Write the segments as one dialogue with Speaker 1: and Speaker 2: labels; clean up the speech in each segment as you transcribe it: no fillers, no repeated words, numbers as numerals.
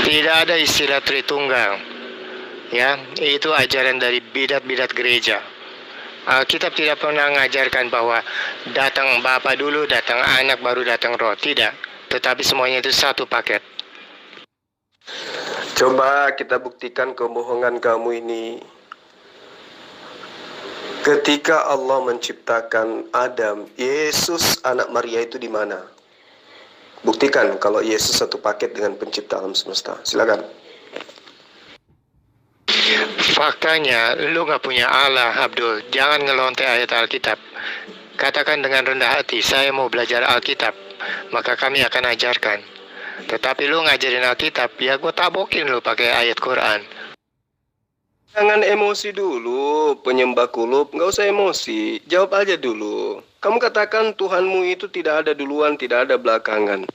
Speaker 1: Tidak ada istilah Tritunggal. Ya, itu ajaran dari bidat-bidat gereja. Alkitab tidak pernah mengajarkan bahwa datang Bapa dulu, datang Anak, baru datang Roh. Tidak. Tetapi semuanya itu satu paket.
Speaker 2: Coba kita buktikan kebohongan kamu ini. Ketika Allah menciptakan Adam, Yesus anak Maria itu di mana? Buktikan kalau Yesus satu paket dengan pencipta alam semesta. Silakan.
Speaker 1: Faktanya, lu gak punya Allah, Abdul. Jangan ngelontek ayat Alkitab. Katakan dengan rendah hati, saya mau belajar Alkitab. Maka kami akan ajarkan. Tetapi lu ngajarin Alkitab, ya gue tabokin lu pakai ayat Quran.
Speaker 2: Jangan emosi dulu, penyembah kulub. Nggak usah emosi. Jawab aja dulu. Kamu katakan Tuhanmu itu tidak ada duluan, tidak ada belakangan.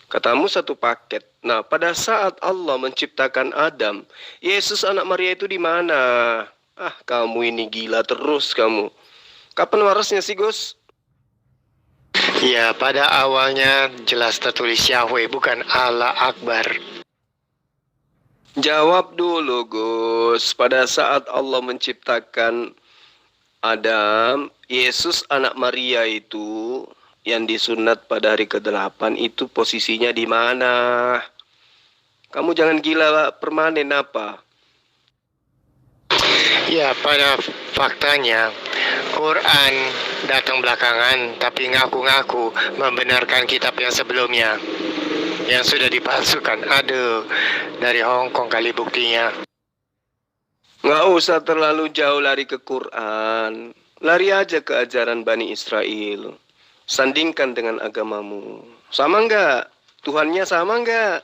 Speaker 2: Katamu satu paket. Nah, pada saat Allah menciptakan Adam, Yesus anak Maria itu di mana? Kamu ini gila terus kamu. Kapan warasnya sih, Gus?
Speaker 1: Ya, pada awalnya jelas tertulis Yahweh, bukan Allah Akbar.
Speaker 2: Jawab dulu, Gus. Pada saat Allah menciptakan Adam, Yesus anak Maria itu yang disunat pada hari ke-8 itu posisinya di mana? Kamu jangan gila permanen apa?
Speaker 1: Ya, pada faktanya Quran datang belakangan, tapi ngaku-ngaku membenarkan kitab yang sebelumnya yang sudah dipalsukan. Aduh, dari Hong Kong kali buktinya.
Speaker 2: Nggak usah terlalu jauh lari ke Quran. Lari aja ke ajaran Bani Israel. Sandingkan dengan agamamu. Sama nggak? Tuhannya sama nggak?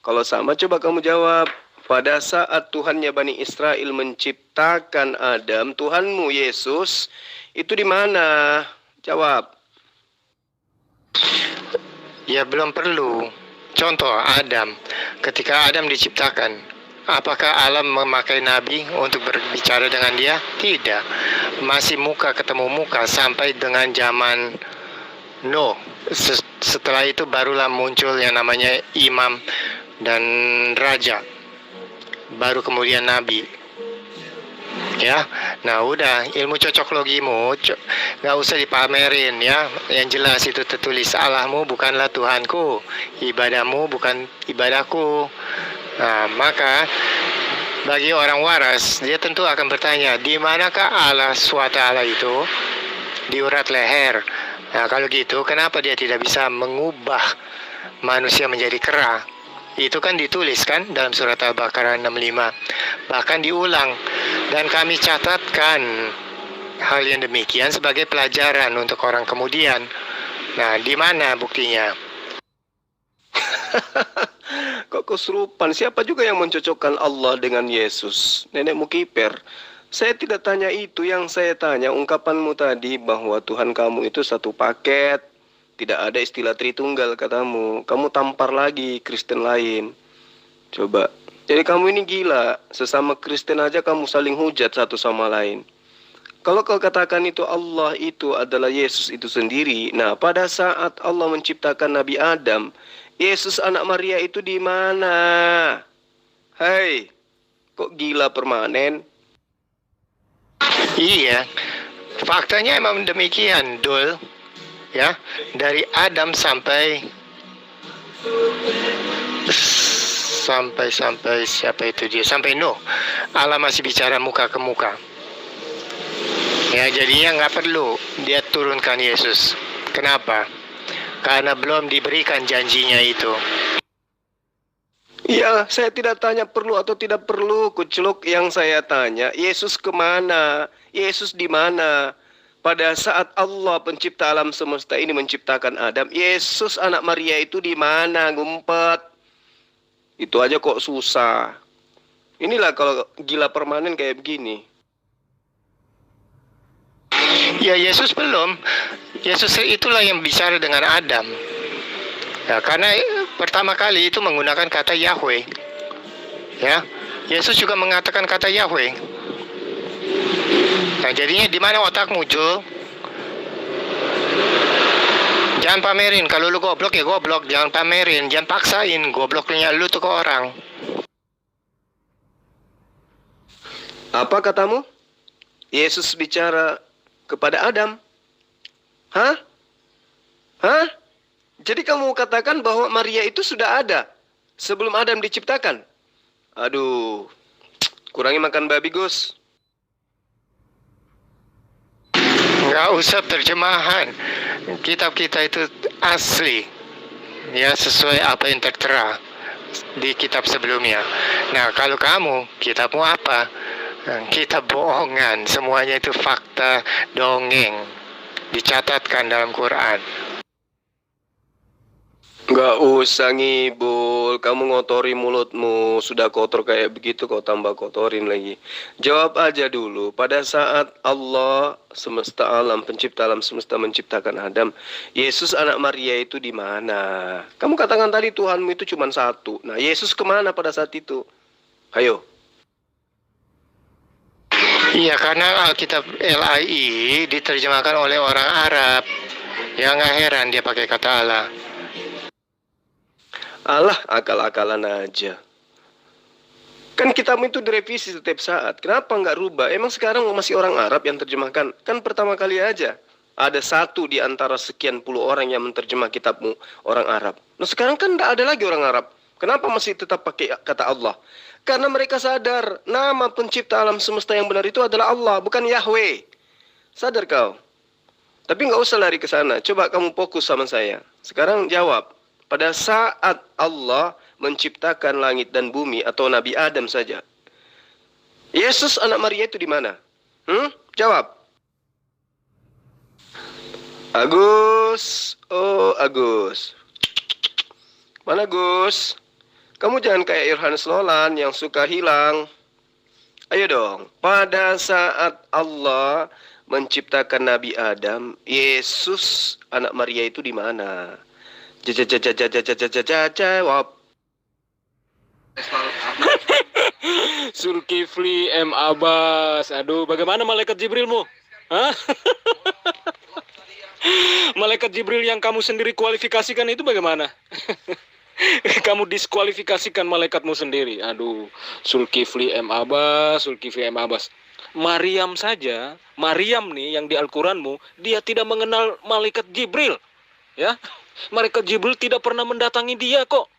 Speaker 2: Kalau sama, coba kamu jawab. Pada saat Tuhannya Bani Israel menciptakan Adam, Tuhanmu Yesus, itu di mana? Jawab.
Speaker 1: Ya, belum perlu. Contoh Adam. Ketika Adam diciptakan, apakah Allah memakai nabi untuk berbicara dengan dia? Tidak. Masih muka ketemu muka sampai dengan zaman Nuh. Setelah itu barulah muncul yang namanya imam dan raja. Baru kemudian nabi. Ya, nah udah, ilmu cocok logimu nggak usah dipamerin ya. Yang jelas itu tertulis, Allahmu bukanlah Tuhanku, ibadahmu bukan ibadahku. Nah, maka bagi orang waras, dia tentu akan bertanya, di manakah Allah SWT itu? Di urat leher. Nah, kalau gitu, kenapa dia tidak bisa mengubah manusia menjadi kera? Itu kan ditulis kan dalam surat Al-Baqarah 65. Bahkan diulang. Dan kami catatkan hal yang demikian sebagai pelajaran untuk orang kemudian. Nah, di mana buktinya?
Speaker 2: Kok kesurupan? Siapa juga yang mencocokkan Allah dengan Yesus? Nenekmu kiper. Saya tidak tanya itu, yang saya tanya ungkapanmu tadi bahwa Tuhan kamu itu satu paket. Tidak ada istilah Tritunggal katamu. Kamu tampar lagi Kristen lain. Coba. Jadi kamu ini gila. Sesama Kristen aja kamu saling hujat satu sama lain. Kalau kau katakan itu Allah itu adalah Yesus itu sendiri. Nah, pada saat Allah menciptakan Nabi Adam, Yesus anak Maria itu di mana? Hei, kok gila permanen?
Speaker 1: Iya, faktanya emang demikian, Dul. Ya, dari Adam sampai siapa itu dia? Sampai Nuh. Allah masih bicara muka ke muka. Ya, jadinya nggak perlu dia turunkan Yesus. Kenapa? Karena belum diberikan janjinya itu.
Speaker 2: Ya, saya tidak tanya perlu atau tidak perlu, kuceluk. Yang saya tanya, Yesus kemana? Yesus di mana? Pada saat Allah pencipta alam semesta ini menciptakan Adam, Yesus anak Maria itu di mana? Ngumpet. Itu aja kok susah. Inilah kalau gila permanen kayak begini.
Speaker 1: Ya, Yesus belum. Yesus itulah yang bicara dengan Adam. Ya, karena pertama kali itu menggunakan kata Yahweh. Ya, Yesus juga mengatakan kata Yahweh. Nah, jadinya di mana otakmu, Jul? Jangan pamerin, kalau lu goblok ya goblok, jangan pamerin, jangan paksain gobloknya lu tuh ke orang.
Speaker 2: Apa katamu? Yesus bicara kepada Adam. Hah? Hah? Jadi kamu katakan bahwa Maria itu sudah ada sebelum Adam diciptakan? Aduh, kurangi makan babi, Gus.
Speaker 1: Nggak usah terjemahan. Kitab kita itu asli. Ya, sesuai apa yang tertera di kitab sebelumnya. Nah, kalau kamu, kitabmu apa? Kitab bohongan. Semuanya itu fakta, dongeng. Dicatatkan dalam Quran.
Speaker 2: Nggak usah ngibul, kamu ngotori mulutmu. Sudah kotor kayak begitu kau tambah kotorin lagi. Jawab aja dulu, pada saat Allah semesta alam, pencipta alam semesta menciptakan Adam, Yesus anak Maria itu di mana? Kamu katakan tadi Tuhanmu itu cuma satu. Nah, Yesus kemana pada saat itu? Ayo.
Speaker 1: Iya, karena Alkitab LAI diterjemahkan oleh orang Arab. Ya nggak heran dia pakai kata Allah.
Speaker 2: Alah, akal-akalan aja. Kan kitabmu itu direvisi setiap saat. Kenapa nggak rubah? Emang sekarang masih orang Arab yang terjemahkan? Kan pertama kali aja. Ada satu di antara sekian puluh orang yang menerjemah kitabmu, orang Arab. Nah sekarang kan nggak ada lagi orang Arab. Kenapa masih tetap pakai kata Allah? Karena mereka sadar, nama pencipta alam semesta yang benar itu adalah Allah, bukan Yahweh. Sadar kau? Tapi nggak usah lari ke sana. Coba kamu fokus sama saya. Sekarang jawab. Pada saat Allah menciptakan langit dan bumi atau Nabi Adam saja, Yesus anak Maria itu di mana? Jawab. Agus. Oh, Agus. Mana Gus? Kamu jangan kayak Yohanes Nolan yang suka hilang. Ayo dong. Pada saat Allah menciptakan Nabi Adam, Yesus anak Maria itu di mana? Jawab.
Speaker 3: Zulkifli M. Abbas. Aduh, bagaimana malaikat Jibrilmu? Hah? Malaikat Jibril yang kamu sendiri kualifikasikan itu bagaimana? Kamu diskualifikasikan malaikatmu sendiri. Aduh, Zulkifli M. Abbas, Zulkifli M. Abbas. Maryam saja, Maryam nih yang di Al-Quranmu, dia tidak mengenal malaikat Jibril. Ya, malaikat Jibril tidak pernah mendatangi dia kok.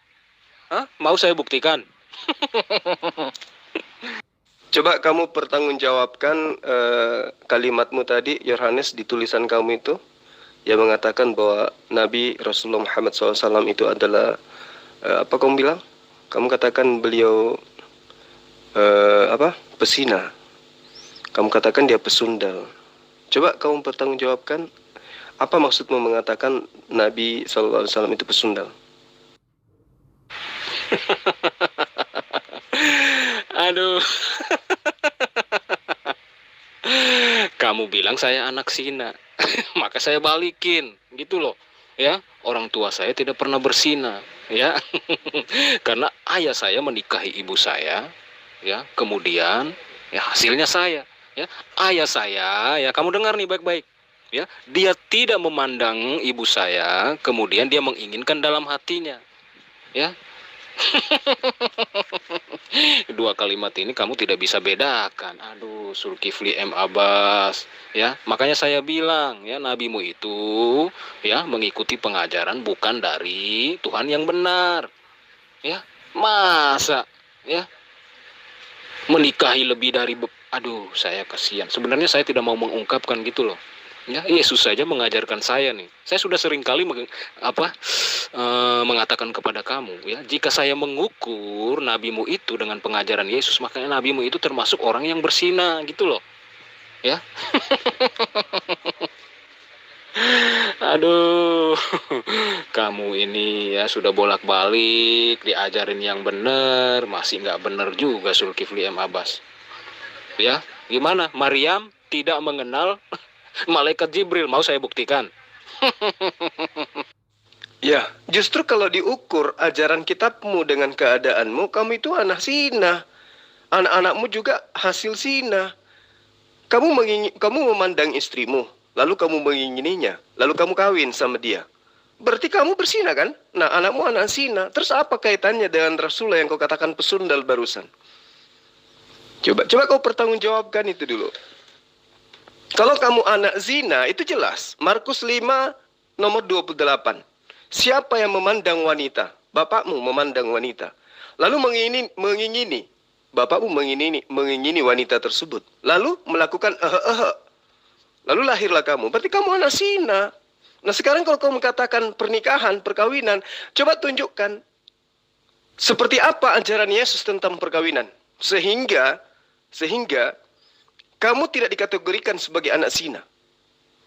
Speaker 3: Hah? Mau saya buktikan?
Speaker 2: Coba kamu pertanggungjawabkan kalimatmu tadi, Yohanes, di tulisan kamu itu, yang mengatakan bahwa Nabi Rasulullah Muhammad SAW itu adalah, apa kamu bilang? Kamu katakan beliau, pesina. Kamu katakan dia pesundal. Coba kamu pertanggungjawabkan, apa maksudmu mengatakan Nabi SAW itu pesundal?
Speaker 3: Aduh. Kamu bilang saya anak zina. Maka saya balikin, gitu loh. Ya, orang tua saya tidak pernah berzina, ya. Karena ayah saya menikahi ibu saya, ya. Kemudian ya hasilnya saya, ya. Ayah saya, ya kamu dengar nih baik-baik. Ya, dia tidak memandang ibu saya, kemudian dia menginginkan dalam hatinya. Ya. Dua kalimat ini kamu tidak bisa bedakan. Aduh, Zulkifli M. Abbas, ya. Makanya saya bilang, ya, nabimu itu ya mengikuti pengajaran bukan dari Tuhan yang benar. Ya, masa ya menikahi lebih dari aduh, saya kasihan. Sebenarnya saya tidak mau mengungkapkan gitu loh. Ya, Yesus saja mengajarkan saya nih. Saya sudah sering kali mengatakan kepada kamu, ya, jika saya mengukur nabimu itu dengan pengajaran Yesus, maka nabimu itu termasuk orang yang berzina, gitu loh. Ya. Aduh, kamu ini ya sudah bolak-balik diajarin yang benar, masih nggak benar juga Zulkifli M. Abbas. Ya, gimana? Maryam tidak mengenal malaikat Jibril, mau saya buktikan?
Speaker 2: Ya, justru kalau diukur ajaran kitabmu dengan keadaanmu, kamu itu anak zina. Anak-anakmu juga hasil zina. Kamu memandang istrimu, lalu kamu mengingininya, lalu kamu kawin sama dia. berarti kamu berzina kan? Nah, anakmu anak zina. Terus apa kaitannya dengan Rasulullah yang kau katakan pesundal barusan? Coba kau pertanggungjawabkan itu dulu. Kalau kamu anak zina, itu jelas. Markus 5 nomor 28. Siapa yang memandang wanita? Bapakmu memandang wanita. Lalu mengingini. Bapakmu mengingini wanita tersebut. Lalu melakukan lalu lahirlah kamu. Berarti kamu anak zina. Nah, sekarang kalau kamu mengatakan pernikahan, perkawinan, coba tunjukkan seperti apa ajaran Yesus tentang perkawinan. Sehingga kamu tidak dikategorikan sebagai anak zina.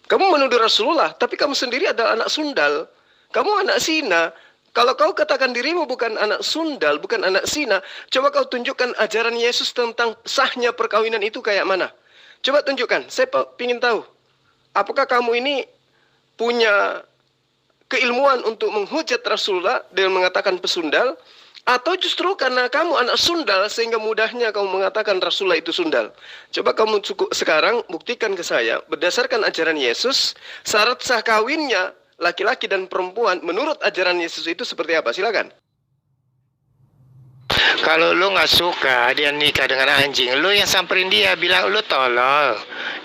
Speaker 2: Kamu menuduh Rasulullah, tapi kamu sendiri adalah anak sundal. Kamu anak zina. Kalau kau katakan dirimu bukan anak sundal, bukan anak zina, coba kau tunjukkan ajaran Yesus tentang sahnya perkawinan itu kayak mana. Coba tunjukkan, saya ingin tahu. Apakah kamu ini punya keilmuan untuk menghujat Rasulullah dengan mengatakan pesundal? Atau justru karena kamu anak sundal sehingga mudahnya kamu mengatakan Rasulullah itu sundal? Coba kamu sekarang buktikan ke saya, berdasarkan ajaran Yesus, syarat sah kawinnya laki-laki dan perempuan menurut ajaran Yesus itu seperti apa? Silakan.
Speaker 1: Kalau lu nggak suka dia nikah dengan anjing, lu yang samperin dia, bilang lu tolol.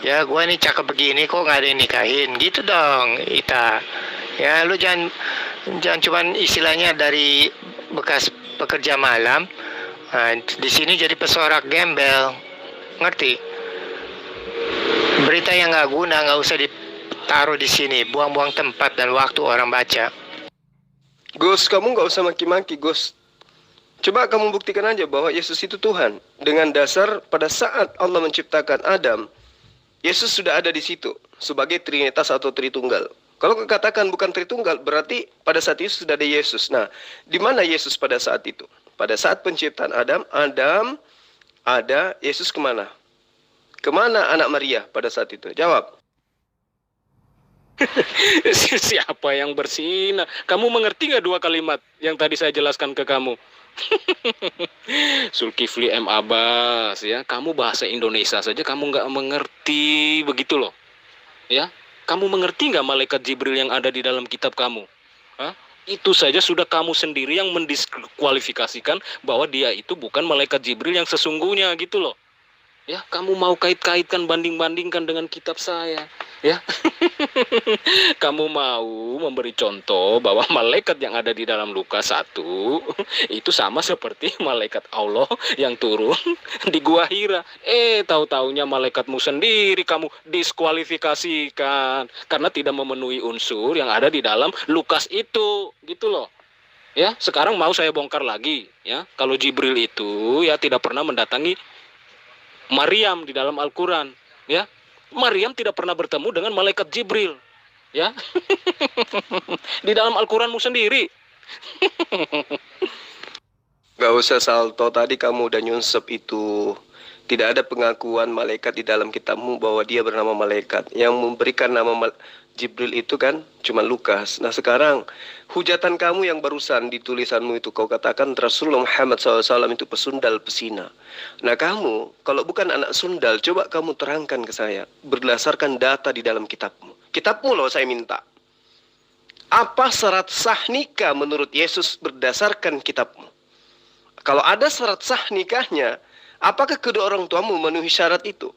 Speaker 1: Ya, gua nih cakep begini kok nggak ada yang nikahin, gitu dong, Ita. Ya, lu jangan cuman istilahnya dari bekas pekerja malam, nah, di sini jadi pesorak gembel, ngerti? Berita yang nggak guna nggak usah ditaruh di sini, buang-buang tempat dan waktu orang baca.
Speaker 2: Gus, kamu nggak usah maki-maki, Gus. Coba kamu buktikan aja bahwa Yesus itu Tuhan. Dengan dasar pada saat Allah menciptakan Adam, Yesus sudah ada di situ sebagai Trinitas atau Tritunggal. Kalau katakan bukan Tritunggal, berarti pada saat itu sudah ada Yesus. Nah, di mana Yesus pada saat itu? Pada saat penciptaan Adam ada, Yesus kemana? Kemana anak Maria pada saat itu? Jawab.
Speaker 3: Siapa yang berzina? Kamu mengerti nggak dua kalimat yang tadi saya jelaskan ke kamu? Zulkifli M. Abbas, ya, kamu bahasa Indonesia saja kamu nggak mengerti, begitu loh, ya. Kamu mengerti nggak malaikat Jibril yang ada di dalam kitab kamu? Hah? Itu saja sudah kamu sendiri yang mendiskualifikasikan bahwa dia itu bukan malaikat Jibril yang sesungguhnya, gitu loh. Ya, kamu mau kait-kaitkan, banding-bandingkan dengan kitab saya, ya. Kamu mau memberi contoh bahwa malaikat yang ada di dalam Lukas 1 itu sama seperti malaikat Allah yang turun di Gua Hira. Tahu-taunya malaikatmu sendiri kamu diskualifikasikan karena tidak memenuhi unsur yang ada di dalam Lukas itu, gitu loh. Ya, sekarang mau saya bongkar lagi, ya. Kalau Jibril itu ya tidak pernah mendatangi Maryam di dalam Al-Quran, ya. Maryam tidak pernah bertemu dengan malaikat Jibril, ya. Di dalam Al-Quranmu sendiri.
Speaker 2: Gak usah salto, tadi kamu udah nyunsep itu. Tidak ada pengakuan malaikat di dalam kitabmu bahwa dia bernama malaikat. Yang memberikan nama Jibril itu kan cuma Lukas. Nah, sekarang hujatan kamu yang barusan di tulisanmu itu kau katakan Rasulullah Muhammad SAW itu pesundal, pesina. Nah, kamu kalau bukan anak sundal, coba kamu terangkan ke saya berdasarkan data di dalam kitabmu. Kitabmu loh saya minta. Apa syarat sah nikah menurut Yesus berdasarkan kitabmu? Kalau ada syarat sah nikahnya, apakah kedua orang tuamu memenuhi syarat itu?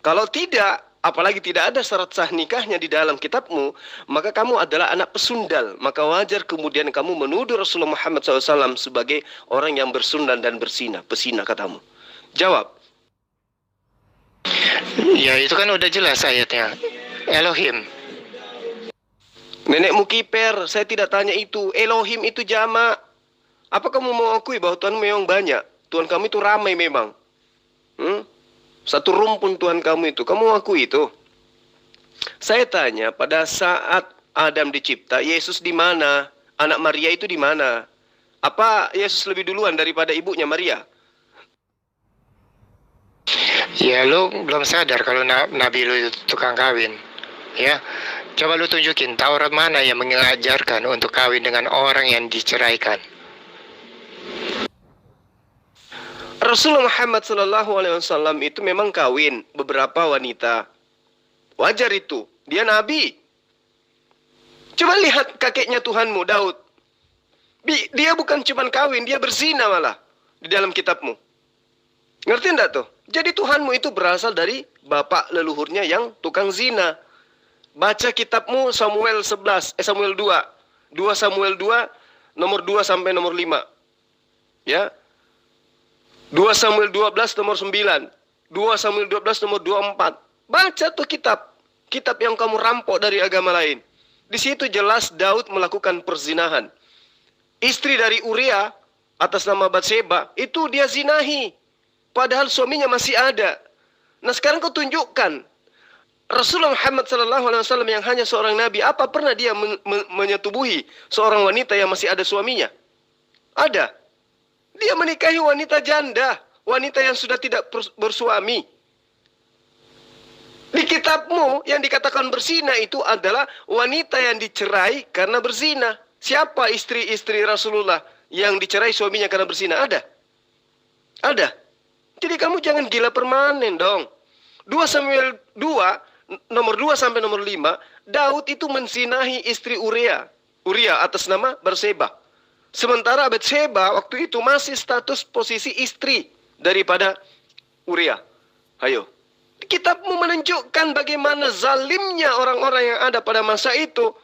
Speaker 2: Kalau tidak, apalagi tidak ada syarat sah nikahnya di dalam kitabmu, maka kamu adalah anak pesundal. Maka wajar kemudian kamu menuduh Rasulullah Muhammad SAW sebagai orang yang bersundal dan bersina, pesina katamu. Jawab.
Speaker 1: Ya, itu kan udah jelas ayatnya. Elohim.
Speaker 2: Nenekmu kiper, saya tidak tanya itu. Elohim itu jamak. Apa kamu mau akui bahwa Tuhan memang banyak? Tuhan kami itu ramai memang. Satu rumpun Tuhan kamu itu. Kamu akui itu? Saya tanya, pada saat Adam dicipta, Yesus di mana? Anak Maria itu di mana? Apa Yesus lebih duluan daripada ibunya Maria?
Speaker 1: Ya, lu belum sadar kalau Nabi lu itu tukang kawin. Ya, coba lu tunjukin Taurat mana yang mengajarkan untuk kawin dengan orang yang diceraikan.
Speaker 2: Rasulullah Muhammad SAW itu memang kawin beberapa wanita. Wajar itu. Dia nabi. Coba lihat kakeknya Tuhanmu, Daud. Dia bukan cuma kawin, dia berzina malah di dalam kitabmu. Ngerti enggak tuh? Jadi Tuhanmu itu berasal dari bapak leluhurnya yang tukang zina. Baca kitabmu Samuel 11, Samuel 2. 2 Samuel 2, nomor 2 sampai nomor 5. Ya. 2 Samuel 12 nomor 9. 2 Samuel 12 nomor 24. Baca tuh kitab. Kitab yang kamu rampok dari agama lain. Di situ jelas Daud melakukan perzinahan. Istri dari Uria atas nama Batseba itu dia zinahi. Padahal suaminya masih ada. Nah sekarang kau tunjukkan. Rasulullah Muhammad SAW yang hanya seorang nabi, apa pernah dia menyetubuhi seorang wanita yang masih ada suaminya? Ada. Dia menikahi wanita janda, wanita yang sudah tidak bersuami. Di kitabmu yang dikatakan berzina itu adalah wanita yang dicerai karena berzina. Siapa istri-istri Rasulullah yang dicerai suaminya karena berzina? Ada. Ada. Jadi kamu jangan gila permanen dong. 2 Samuel 2, nomor 2 sampai nomor 5, Daud itu menzinahi istri Uria. Uria atas nama Batseba. Sementara Batseba waktu itu masih status posisi istri daripada Uria. Ayo. Kitabmu menunjukkan bagaimana zalimnya orang-orang yang ada pada masa itu.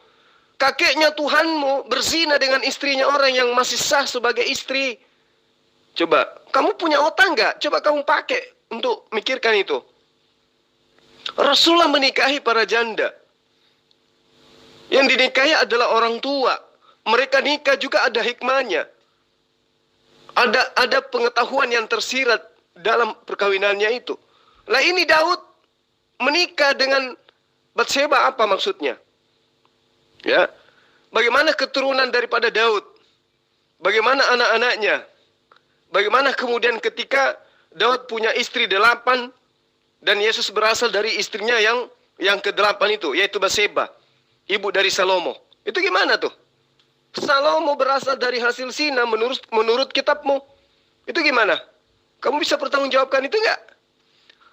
Speaker 2: Kakeknya Tuhanmu berzina dengan istrinya orang yang masih sah sebagai istri. Coba, kamu punya otak nggak? Coba kamu pakai untuk mikirkan itu. Rasulullah menikahi para janda. Yang dinikahi adalah orang tua. Mereka nikah juga ada hikmahnya. Ada pengetahuan yang tersirat dalam perkawinannya itu. Lah ini Daud menikah dengan Batseba, apa maksudnya? Ya, bagaimana keturunan daripada Daud? Bagaimana anak-anaknya? Bagaimana kemudian ketika Daud punya istri 8 dan Yesus berasal dari istrinya yang ke-8 itu, yaitu Batseba, ibu dari Salomo. Itu gimana tuh? Salomo berasal dari hasil zina menurut kitabmu. Itu gimana? Kamu bisa pertanggungjawabkan itu enggak?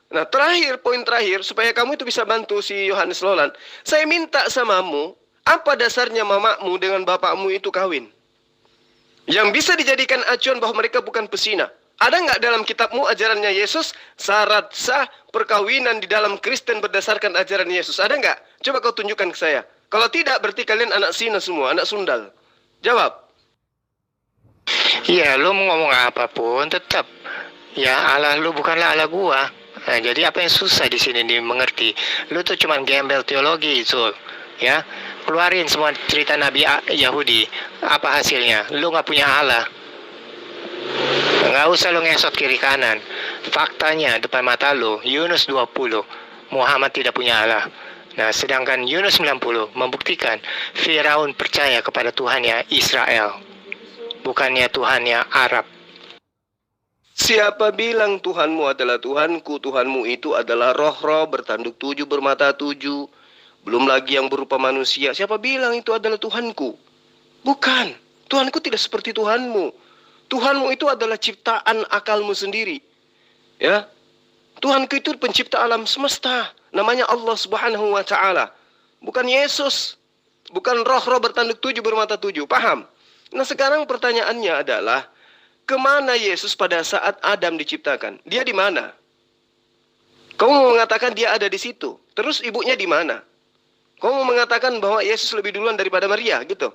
Speaker 2: Nah, poin terakhir, supaya kamu itu bisa bantu si Yohanes Lolan. Saya minta samamu, apa dasarnya mamamu dengan bapakmu itu kawin? Yang bisa dijadikan acuan bahwa mereka bukan pesina. Ada nggak dalam kitabmu ajarannya Yesus, syarat sah perkawinan di dalam Kristen berdasarkan ajaran Yesus? Ada nggak? Coba kau tunjukkan ke saya. Kalau tidak, berarti kalian anak sina semua, anak sundal. Jawab.
Speaker 1: Iya, lu mau ngomong apapun tetap ya Allah lu bukanlah Allah gua. Nah, jadi apa yang susah di sini dimengerti? Lu tuh cuman gembel teologi itu, ya. Keluarin semua cerita Nabi Yahudi. Apa hasilnya? Lu nggak punya Allah. Nggak usah lu ngesot kiri kanan. Faktanya depan mata lu, Yunus 20, Muhammad tidak punya Allah. Nah, sedangkan Yunus 90 membuktikan Firaun percaya kepada Tuhannya Israel, bukannya Tuhannya Arab.
Speaker 2: Siapa bilang Tuhanmu adalah Tuhanku? Tuhanmu itu adalah roh-roh bertanduk 7, bermata 7. Belum lagi yang berupa manusia. Siapa bilang itu adalah Tuhanku? Bukan. Tuhanku tidak seperti Tuhanmu. Tuhanmu itu adalah ciptaan akalmu sendiri. Ya. Tuhanku itu pencipta alam semesta. Namanya Allah Subhanahu wa Ta'ala. Bukan Yesus. Bukan roh-roh bertanduk 7, bermata 7. Paham? Nah, sekarang pertanyaannya adalah, kemana Yesus pada saat Adam diciptakan? Dia di mana? Kamu mau mengatakan dia ada di situ. Terus ibunya di mana? Kamu mau mengatakan bahwa Yesus lebih duluan daripada Maria, gitu?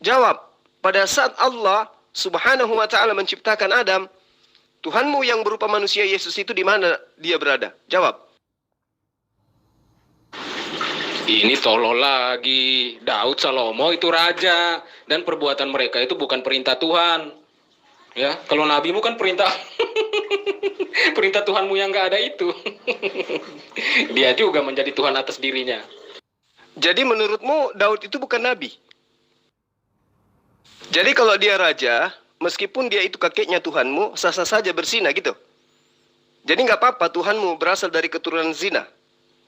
Speaker 2: Jawab. Pada saat Allah Subhanahu wa Ta'ala menciptakan Adam, Tuhanmu yang berupa manusia Yesus itu di mana dia berada? Jawab.
Speaker 3: Ini tolol lagi. Daud Salomo itu raja, dan perbuatan mereka itu bukan perintah Tuhan. Ya, kalau nabimu kan perintah perintah Tuhanmu yang nggak ada itu. Dia juga menjadi Tuhan atas dirinya.
Speaker 2: Jadi menurutmu Daud itu bukan nabi? Jadi kalau dia raja, meskipun dia itu kakeknya Tuhanmu, sah-sah saja berzina gitu. Jadi nggak apa-apa Tuhanmu berasal dari keturunan zina.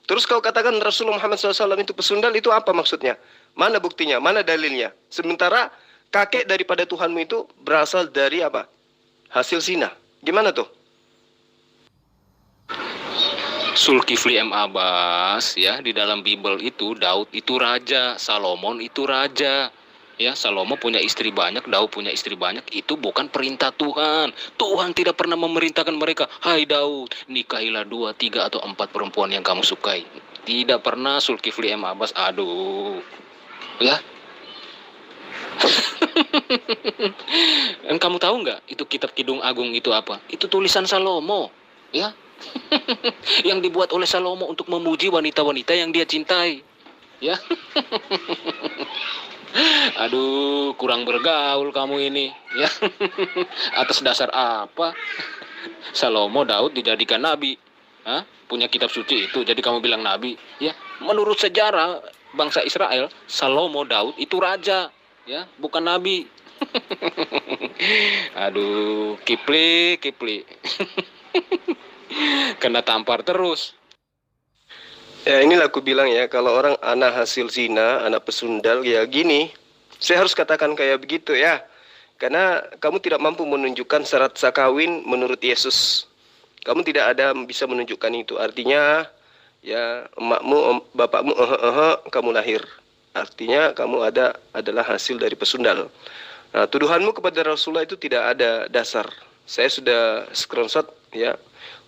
Speaker 2: Terus kau katakan Rasulullah Muhammad SAW itu pesundal, itu apa maksudnya? Mana buktinya? Mana dalilnya? Sementara kakek daripada Tuhanmu itu berasal dari apa? Hasil zina. Gimana tuh?
Speaker 3: Zulkifli M. Abbas, ya, di dalam Bible itu Daud itu raja, Salomon itu raja. Ya, Salomo punya istri banyak, Daud punya istri banyak, itu bukan perintah Tuhan. Tuhan tidak pernah memerintahkan mereka, "Hai Daud, nikahilah 2, 3 atau 4 perempuan yang kamu sukai." Tidak pernah Zulkifli M. Abbas. Aduh. Ya. Dan kamu tahu nggak itu kitab Kidung Agung itu apa? Itu tulisan Salomo, ya. Yang dibuat oleh Salomo untuk memuji wanita-wanita yang dia cintai. Ya. Aduh, kurang bergaul kamu ini, ya. Atas dasar apa Salomo Daud dijadikan nabi? Hah? Punya kitab suci itu, jadi kamu bilang nabi? Ya, menurut sejarah bangsa Israel, Salomo Daud itu raja, ya, bukan nabi. Aduh, Kipli. Kena tampar terus.
Speaker 2: Ya inilah aku bilang ya, kalau orang anak hasil zina, anak pesundal, ya gini. Saya harus katakan kayak begitu ya. Karena kamu tidak mampu menunjukkan syarat sah kawin menurut Yesus. Kamu tidak ada bisa menunjukkan itu. Artinya ya emakmu, bapakmu, kamu lahir. Artinya kamu adalah hasil dari pesundal. Nah, tuduhanmu kepada Rasulullah itu tidak ada dasar. Saya sudah screenshot ya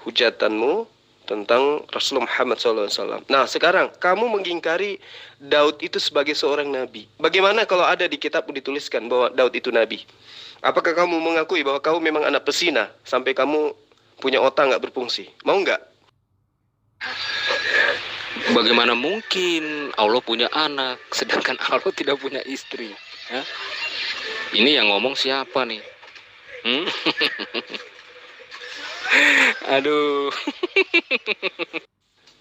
Speaker 2: hujatanmu tentang Rasulullah Muhammad SAW. Nah, sekarang kamu mengingkari Daud itu sebagai seorang nabi. Bagaimana kalau ada di kitab dituliskan bahwa Daud itu nabi? Apakah kamu mengakui bahwa kamu memang anak pesina sampai kamu punya otak nggak berfungsi? Mau nggak?
Speaker 3: Bagaimana mungkin Allah punya anak sedangkan Allah tidak punya istri? Ya? Ini yang ngomong siapa nih? Aduh.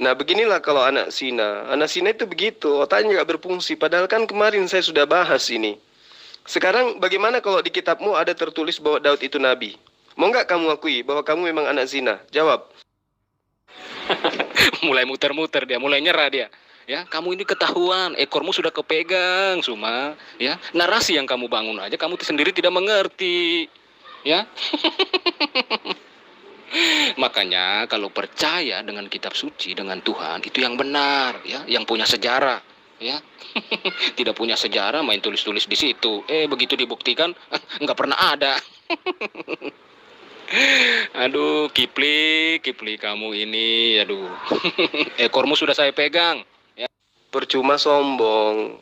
Speaker 2: Nah, beginilah kalau anak zina. Anak zina itu begitu, otaknya nggak berfungsi. Padahal kan kemarin saya sudah bahas ini. Sekarang bagaimana kalau di kitabmu ada tertulis bahwa Daud itu nabi? Mau nggak kamu akui bahwa kamu memang anak zina? Jawab.
Speaker 3: Mulai muter-muter dia, mulai nyerah dia. Ya, kamu ini ketahuan, ekormu sudah kepegang, Suma. Ya, narasi yang kamu bangun aja kamu sendiri tidak mengerti. Ya. Makanya kalau percaya dengan kitab suci, dengan Tuhan, itu yang benar, ya, yang punya sejarah, ya. Tidak punya sejarah main tulis-tulis di situ. Begitu dibuktikan nggak pernah ada. Aduh, Kipli kamu ini, aduh. Ekormu sudah saya pegang, ya.
Speaker 2: Percuma sombong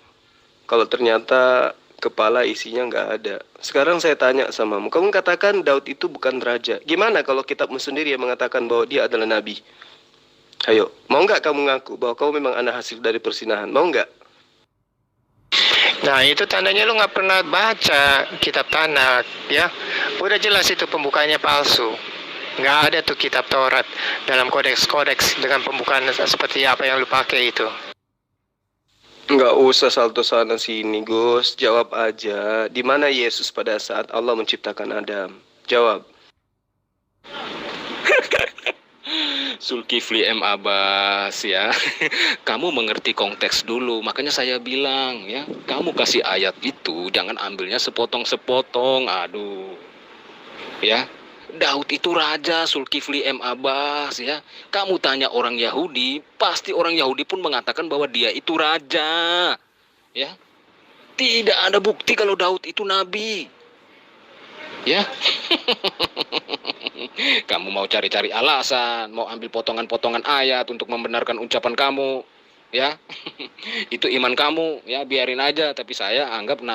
Speaker 2: kalau ternyata kepala isinya nggak ada. Sekarang saya tanya samamu, kamu katakan Daud itu bukan raja. Gimana kalau kitabmu sendiri yang mengatakan bahwa dia adalah nabi? Ayo, mau nggak kamu ngaku bahwa kamu memang anak hasil dari persinahan? Mau nggak?
Speaker 1: Nah, itu tandanya lu nggak pernah baca kitab Tanakh, ya. Udah jelas itu pembukaannya palsu. Nggak ada tuh kitab Taurat dalam kodeks-kodeks dengan pembukaan seperti apa yang lu pakai itu.
Speaker 2: Nggak usah salto sana sini, Gus. Jawab aja. Di mana Yesus pada saat Allah menciptakan Adam? Jawab.
Speaker 3: Zulkifli M. Abbas, ya. Kamu mengerti konteks dulu. Makanya saya bilang, ya, kamu kasih ayat itu jangan ambilnya sepotong-sepotong. Aduh. Ya. Daud itu raja, Zulkifli M. Abbas, ya. Kamu tanya orang Yahudi, pasti orang Yahudi pun mengatakan bahwa dia itu raja. Ya. Tidak ada bukti kalau Daud itu nabi. Ya. Kamu mau cari-cari alasan, mau ambil potongan-potongan ayat untuk membenarkan ucapan kamu, ya. Itu iman kamu, ya, biarin aja. Tapi saya anggap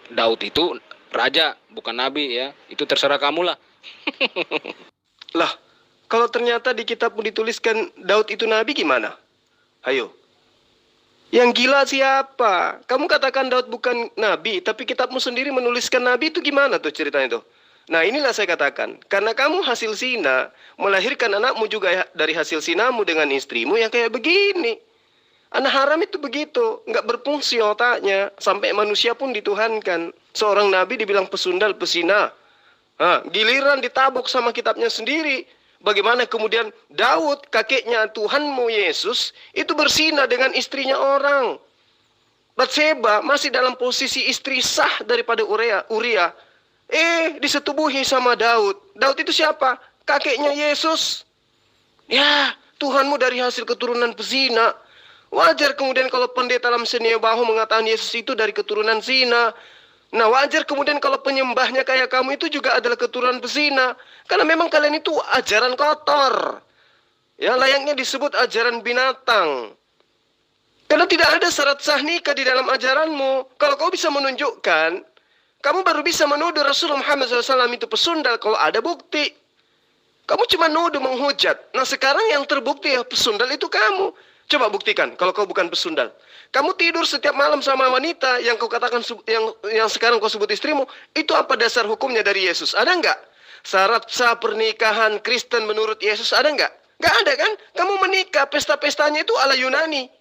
Speaker 3: Daud itu raja, bukan nabi, ya. Itu terserah kamu lah.
Speaker 2: Lah, kalau ternyata di kitabmu dituliskan Daud itu nabi gimana? Ayo. Yang gila siapa? Kamu katakan Daud bukan nabi, tapi kitabmu sendiri menuliskan nabi, itu gimana tuh ceritanya tuh? Nah, inilah saya katakan, karena kamu hasil zina, melahirkan anakmu juga dari hasil zinamu dengan istrimu yang kayak begini. Anak haram itu begitu, nggak berfungsi otaknya, sampai manusia pun dituhankan. Seorang nabi dibilang pesundal, pesina. Giliran ditabok sama kitabnya sendiri. Bagaimana kemudian Daud, kakeknya Tuhanmu Yesus, itu berzina dengan istrinya orang. Batseba masih dalam posisi istri sah daripada Uria. Disetubuhi sama Daud. Daud itu siapa? Kakeknya Yesus. Ya, Tuhanmu dari hasil keturunan pezina. Wajar kemudian kalau pendeta dalam seni bahu mengatakan Yesus itu dari keturunan zina. Nah, wajar kemudian kalau penyembahnya kayak kamu itu juga adalah keturunan pezina. Karena memang kalian itu ajaran kotor. Ya, layaknya disebut ajaran binatang. Karena tidak ada syarat sah nikah di dalam ajaranmu. Kalau kau bisa menunjukkan, kamu baru bisa menuduh Rasulullah Muhammad SAW itu pesundal kalau ada bukti. Kamu cuma nuduh menghujat. Nah, sekarang yang terbukti ya pesundal itu kamu. Coba buktikan kalau kau bukan pesundal. Kamu tidur setiap malam sama wanita yang kau katakan yang sekarang kau sebut istrimu, itu apa dasar hukumnya dari Yesus? Ada enggak? Syarat sah pernikahan Kristen menurut Yesus ada enggak? Enggak ada kan? Kamu menikah, pesta-pestanya itu ala Yunani.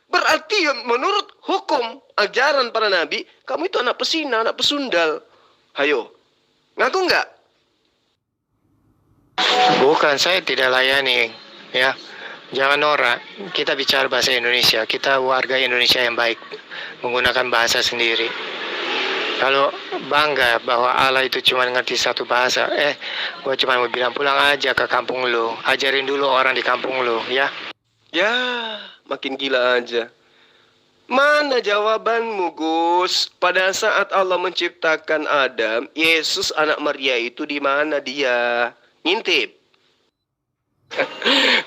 Speaker 2: Berarti menurut hukum ajaran para nabi, kamu itu anak pesina, anak pesundal. Hayo, ngaku enggak?
Speaker 1: Bukan, saya tidak layani, ya. Jangan norak, kita bicara bahasa Indonesia, kita warga Indonesia yang baik, menggunakan bahasa sendiri. Kalau bangga bahwa Allah itu cuma ngerti satu bahasa, gue cuma mau bilang pulang aja ke kampung lo, ajarin dulu orang di kampung lo, ya.
Speaker 2: Ya, makin gila aja. Mana jawabanmu, Gus? Pada saat Allah menciptakan Adam, Yesus anak Maria itu di mana dia? Ngintip.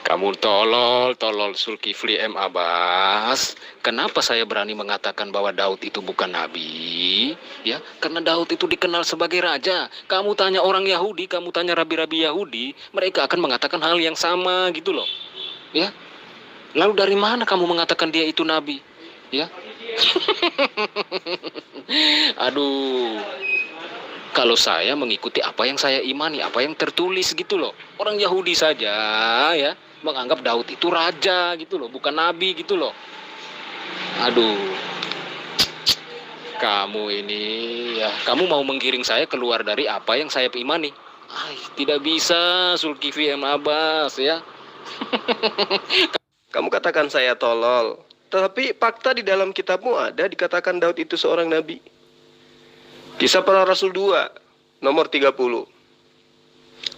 Speaker 3: Kamu tolol Zulkifli M. Abbas. Kenapa saya berani mengatakan bahwa Daud itu bukan nabi? Ya, karena Daud itu dikenal sebagai raja. Kamu tanya orang Yahudi, kamu tanya rabi-rabi Yahudi, mereka akan mengatakan hal yang sama gitu loh. Ya. Lalu dari mana kamu mengatakan dia itu nabi? Ya. Aduh. Kalau saya mengikuti apa yang saya imani, apa yang tertulis gitu loh. Orang Yahudi saja ya menganggap Daud itu raja gitu loh, bukan nabi gitu loh. Aduh. Kamu ini ya, kamu mau menggiring saya keluar dari apa yang saya imani. Tidak bisa, Zulkifli M. Abbas ya.
Speaker 2: Kamu katakan saya tolol. Tetapi fakta di dalam kitabmu ada dikatakan Daud itu seorang nabi. Kisah Para Rasul 2, nomor 30.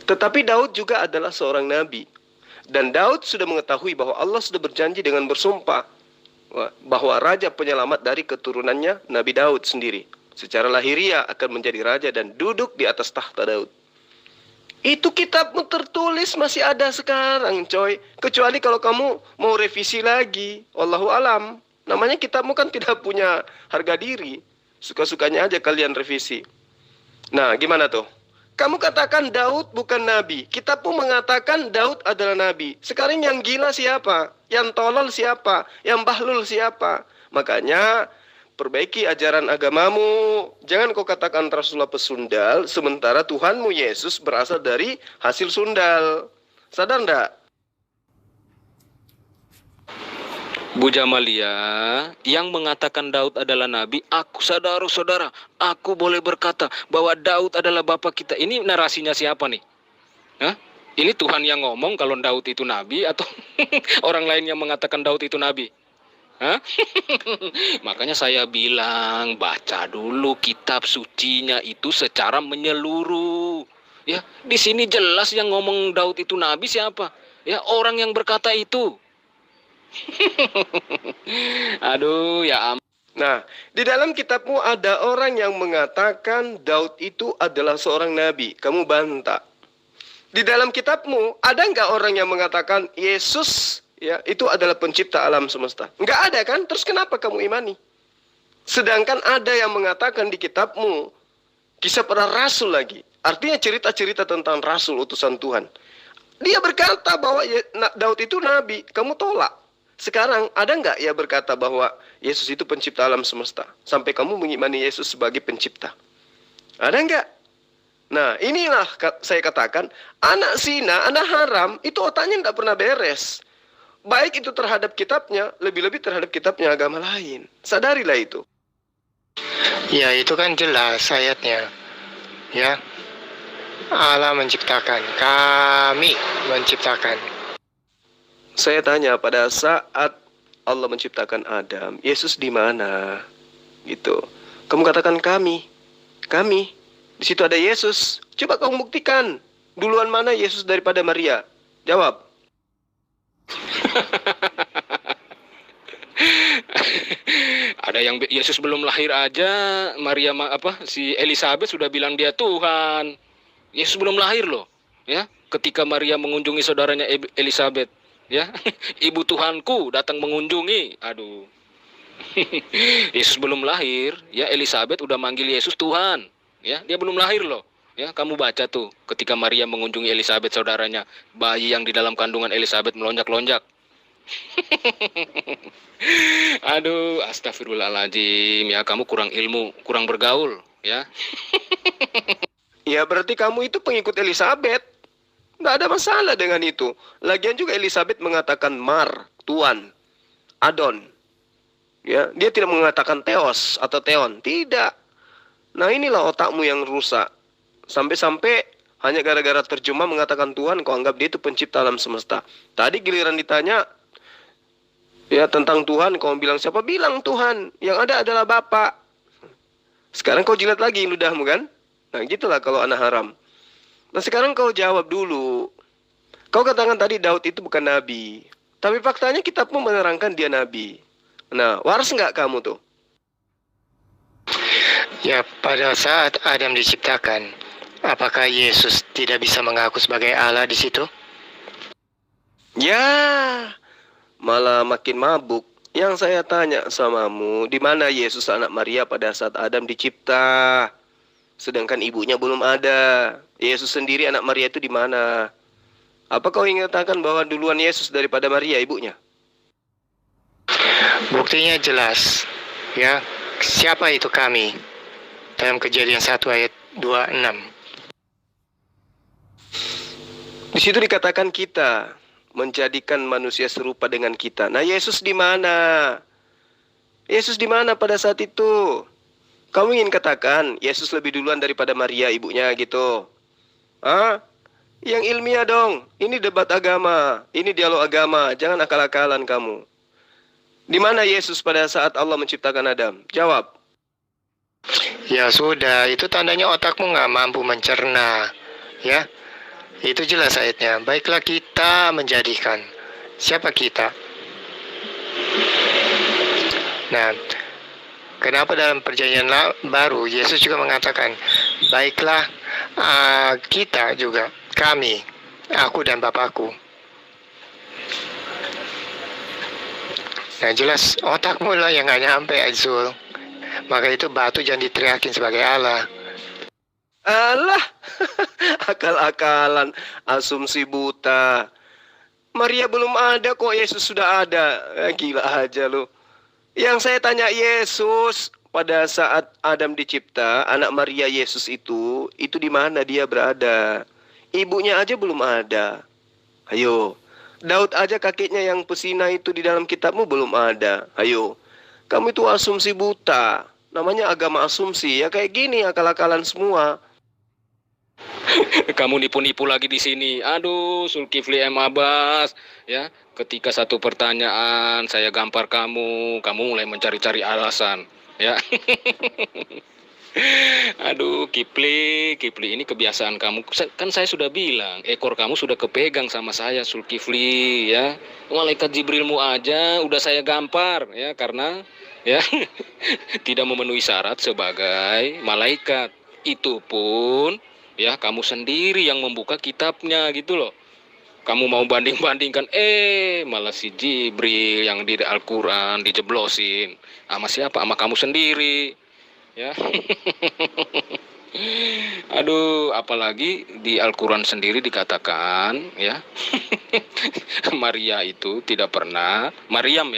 Speaker 2: Tetapi Daud juga adalah seorang nabi. Dan Daud sudah mengetahui bahwa Allah sudah berjanji dengan bersumpah bahwa raja penyelamat dari keturunannya Nabi Daud sendiri. Secara lahiriah akan menjadi raja dan duduk di atas tahta Daud. Itu kitabmu tertulis masih ada sekarang, coy. Kecuali kalau kamu mau revisi lagi. Wallahu alam. Namanya kitabmu kan tidak punya harga diri. Suka-sukanya aja kalian revisi. Nah, gimana tuh? Kamu katakan Daud bukan nabi. Kitabmu mengatakan Daud adalah nabi. Sekarang yang gila siapa? Yang tolol siapa? Yang bahlul siapa? Makanya, perbaiki ajaran agamamu. Jangan kau katakan Rasulullah pesundal, sementara Tuhanmu Yesus berasal dari hasil sundal. Sadar enggak?
Speaker 3: Bu Jamalia, yang mengatakan Daud adalah nabi, saudara, aku boleh berkata bahwa Daud adalah bapak kita. Ini narasinya siapa nih? Hah? Ini Tuhan yang ngomong kalau Daud itu nabi atau orang lain yang mengatakan Daud itu nabi? Hah? Makanya saya bilang baca dulu kitab sucinya itu secara menyeluruh. Ya, di sini jelas yang ngomong Daud itu nabi siapa? Ya, orang yang berkata itu. Aduh, ya ampun.
Speaker 2: Nah, di dalam kitabmu ada orang yang mengatakan Daud itu adalah seorang nabi. Kamu bantah. Di dalam kitabmu ada nggak orang yang mengatakan Yesus ya itu adalah pencipta alam semesta? Nggak ada kan? Terus kenapa kamu imani? Sedangkan ada yang mengatakan di kitabmu kisah para rasul lagi. Artinya cerita-cerita tentang rasul utusan Tuhan. Dia berkata bahwa Daud itu nabi. Kamu tolak. Sekarang ada nggak ya berkata bahwa Yesus itu pencipta alam semesta? Sampai kamu mengimani Yesus sebagai pencipta. Ada nggak? Nah, inilah saya katakan, anak zina, anak haram, itu otaknya nggak pernah beres. Baik itu terhadap kitabnya, lebih-lebih terhadap kitabnya agama lain. Sadarilah itu.
Speaker 1: Ya, itu kan jelas ayatnya. Ya. Allah menciptakan, kami menciptakan.
Speaker 2: Saya tanya, pada saat Allah menciptakan Adam, Yesus di mana? Gitu. Kamu katakan kami. Di situ ada Yesus. Coba kamu buktikan. Duluan mana Yesus daripada Maria? Jawab.
Speaker 3: Ada yang Yesus belum lahir aja, Maria si Elizabeth sudah bilang dia Tuhan. Yesus belum lahir loh, ya. Ketika Maria mengunjungi saudaranya Elizabeth, ya. Ibu Tuhanku datang mengunjungi. Aduh. Yesus belum lahir, ya, Elizabeth udah manggil Yesus Tuhan, ya. Dia belum lahir loh. Ya, kamu baca tuh ketika Maria mengunjungi Elizabeth saudaranya, bayi yang di dalam kandungan Elizabeth melonjak-lonjak. Aduh, astagfirullahaladzim, ya, kamu kurang ilmu, kurang bergaul, ya.
Speaker 2: Ya berarti kamu itu pengikut Elizabeth. Nggak ada masalah dengan itu. Lagian juga Elizabeth mengatakan Mar, Tuan, Adon. Ya, dia tidak mengatakan Theos atau Theon, tidak. Nah, inilah otakmu yang rusak. Sampai-sampai hanya gara-gara terjemah mengatakan Tuhan, kau anggap dia itu pencipta alam semesta. Tadi giliran ditanya ya tentang Tuhan, kau bilang siapa? Bilang Tuhan. Yang ada adalah Bapa. Sekarang kau jilat lagi ludahmu kan? Nah, gitulah kalau anak haram. Nah, sekarang kau jawab dulu. Kau katakan tadi Daud itu bukan nabi. Tapi faktanya kitabmu menerangkan dia nabi. Nah, waras nggak kamu tuh?
Speaker 1: Ya, pada saat Adam diciptakan, apakah Yesus tidak bisa mengaku sebagai Allah di situ?
Speaker 2: Ya, malah makin mabuk. Yang saya tanya samamu, di mana Yesus anak Maria pada saat Adam dicipta? Sedangkan ibunya belum ada. Yesus sendiri anak Maria itu di mana? Apa kau ingin katakan bahwa duluan Yesus daripada Maria ibunya?
Speaker 1: Buktinya jelas. Ya, siapa itu kami? Dalam Kejadian 1 ayat 26.
Speaker 2: Di situ dikatakan kita menjadikan manusia serupa dengan kita. Nah, Yesus di mana? Yesus di mana pada saat itu? Kamu ingin katakan Yesus lebih duluan daripada Maria ibunya gitu? Hah? Yang ilmiah dong. Ini debat agama, ini dialog agama. Jangan akal-akalan kamu. Di mana Yesus pada saat Allah menciptakan Adam? Jawab.
Speaker 1: Ya sudah, itu tandanya otakmu nggak mampu mencerna. Ya, itu jelas ayatnya. Baiklah kita menjadikan. Siapa kita? Nah, kenapa dalam perjanjian baru Yesus juga mengatakan, baiklah kita juga, kami, aku dan Bapakku. Nah, jelas otakmu lah yang nggak nyampe, Azul. Maka itu batu jangan diteriakin sebagai Allah.
Speaker 2: Alah, akal-akalan, asumsi buta. Maria belum ada kok, Yesus sudah ada. Gila aja lo. Yang saya tanya Yesus, pada saat Adam dicipta, anak Maria Yesus itu di mana dia berada? Ibunya aja belum ada. Ayo, Daud aja kakeknya yang pesina itu di dalam kitabmu belum ada. Ayo, kamu itu asumsi buta. Namanya agama asumsi, ya kayak gini akal-akalan semua.
Speaker 3: Kamu nipu-nipu lagi di sini. Aduh, Zulkifli M. Abbas, ya. Ketika satu pertanyaan saya gampar kamu mulai mencari-cari alasan, ya. Aduh, Kifli, ini kebiasaan kamu. Kan saya sudah bilang, ekor kamu sudah kepegang sama saya, Zulkifli, ya. Malaikat Jibrilmu aja udah saya gampar, ya, karena ya tidak memenuhi syarat sebagai malaikat. Itu pun ya kamu sendiri yang membuka kitabnya gitu loh. Kamu mau banding-bandingkan, malah si Jibril yang di Al-Quran dijeblosin. Sama siapa? Sama kamu sendiri. Ya. Aduh, apalagi di Al-Quran sendiri dikatakan, ya, Maria itu tidak pernah, Maryam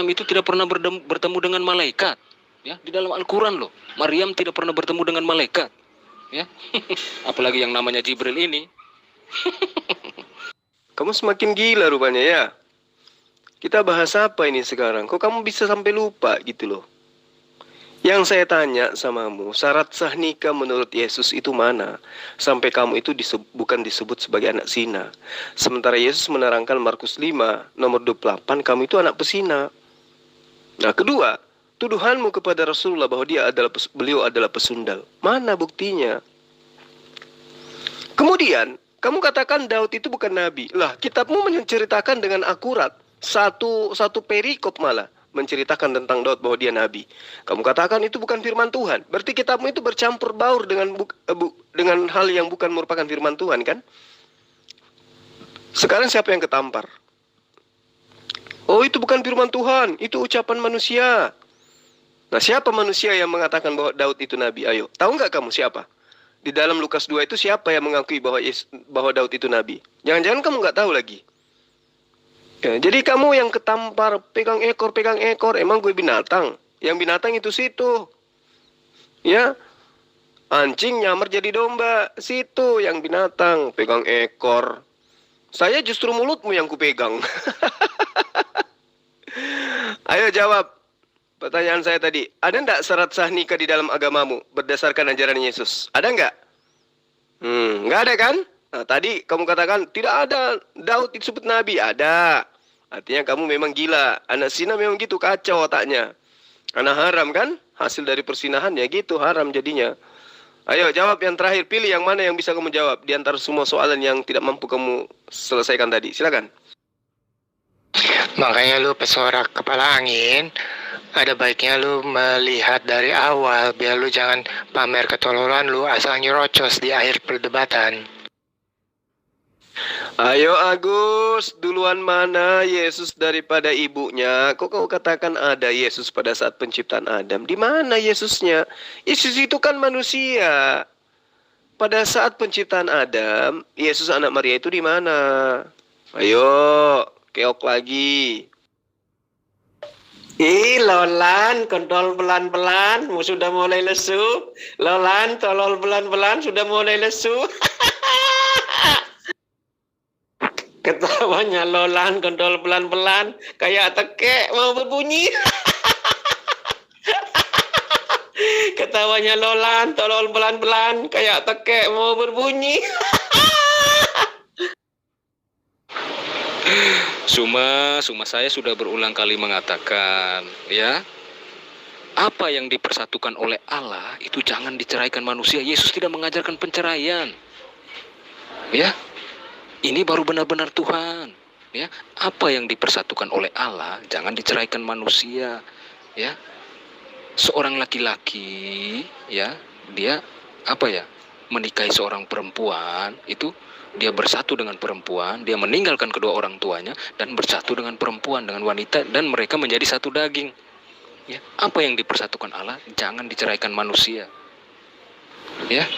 Speaker 3: itu tidak pernah bertemu dengan malaikat. Ya, di dalam Al-Quran loh, Maryam tidak pernah bertemu dengan malaikat. Ya, apalagi yang namanya Jibril ini.
Speaker 2: Kamu semakin gila rupanya ya. Kita bahas apa ini sekarang? Kok kamu bisa sampai lupa gitu loh? Yang saya tanya samamu, syarat sah nikah menurut Yesus itu mana? Sampai kamu itu bukan disebut sebagai anak zina. Sementara Yesus menerangkan Markus 5, nomor 28, kamu itu anak pesina. Nah, kedua, tuduhanmu kepada Rasulullah bahwa beliau adalah pesundal. Mana buktinya? Kemudian, Kamu katakan Daud itu bukan nabi. Lah, kitabmu menceritakan dengan akurat. Satu perikop malah menceritakan tentang Daud bahwa dia nabi. Kamu katakan itu bukan firman Tuhan. Berarti kitabmu itu bercampur baur dengan hal yang bukan merupakan firman Tuhan, kan? Sekarang siapa yang ketampar? Oh, itu bukan firman Tuhan, itu ucapan manusia. Nah, siapa manusia yang mengatakan bahwa Daud itu nabi? Ayo, tahu nggak kamu siapa? Di dalam Lukas 2 itu siapa yang mengakui bahwa Daud itu nabi? Jangan-jangan kamu nggak tahu lagi. Ya, jadi kamu yang ketampar, pegang ekor, emang gue binatang. Yang binatang itu situ. Ya, anjing nyamar jadi domba, situ yang binatang, pegang ekor. Saya justru mulutmu yang kupegang. Ayo jawab pertanyaan saya tadi. Ada enggak syarat sah nikah di dalam agamamu berdasarkan ajaran Yesus? Ada enggak? Enggak ada kan? Nah, tadi kamu katakan tidak ada Daud disebut nabi. Ada. Artinya kamu memang gila. Anak zina memang gitu, kacau otaknya. Karena haram kan? Hasil dari persinahan ya gitu, haram jadinya. Ayo jawab yang terakhir. Pilih yang mana yang bisa kamu jawab di antara semua soalan yang tidak mampu kamu selesaikan tadi. Silakan.
Speaker 1: Makanya lu pesorak kepala angin, ada baiknya lu melihat dari awal, biar lu jangan pamer ketololan lu asal nyerocos di akhir perdebatan.
Speaker 2: Ayo Agus, duluan mana Yesus daripada ibunya? Kok kau katakan ada Yesus pada saat penciptaan Adam? Di mana Yesusnya? Yesus itu kan manusia. Pada saat penciptaan Adam, Yesus anak Maria itu di mana? Ayo, keok lagi.
Speaker 4: Lolan, kontol pelan-pelan, sudah mulai lesu. Lolan, tolol pelan-pelan, sudah mulai lesu. Ketawanya Lolan, kontol pelan-pelan, kayak tekek mau berbunyi. Ketawanya Lolan, tolol pelan-pelan, kayak tekek mau berbunyi.
Speaker 3: Suma saya sudah berulang kali mengatakan, ya, apa yang dipersatukan oleh Allah itu jangan diceraikan manusia. Yesus tidak mengajarkan penceraian. Ya, ini baru benar-benar Tuhan. Ya, apa yang dipersatukan oleh Allah jangan diceraikan manusia. Ya, seorang laki-laki, ya, dia menikahi seorang perempuan itu. Dia bersatu dengan perempuan, dia meninggalkan kedua orang tuanya dan bersatu dengan perempuan, dengan wanita, dan mereka menjadi satu daging. Ya, apa yang dipersatukan Allah jangan diceraikan manusia. Ya,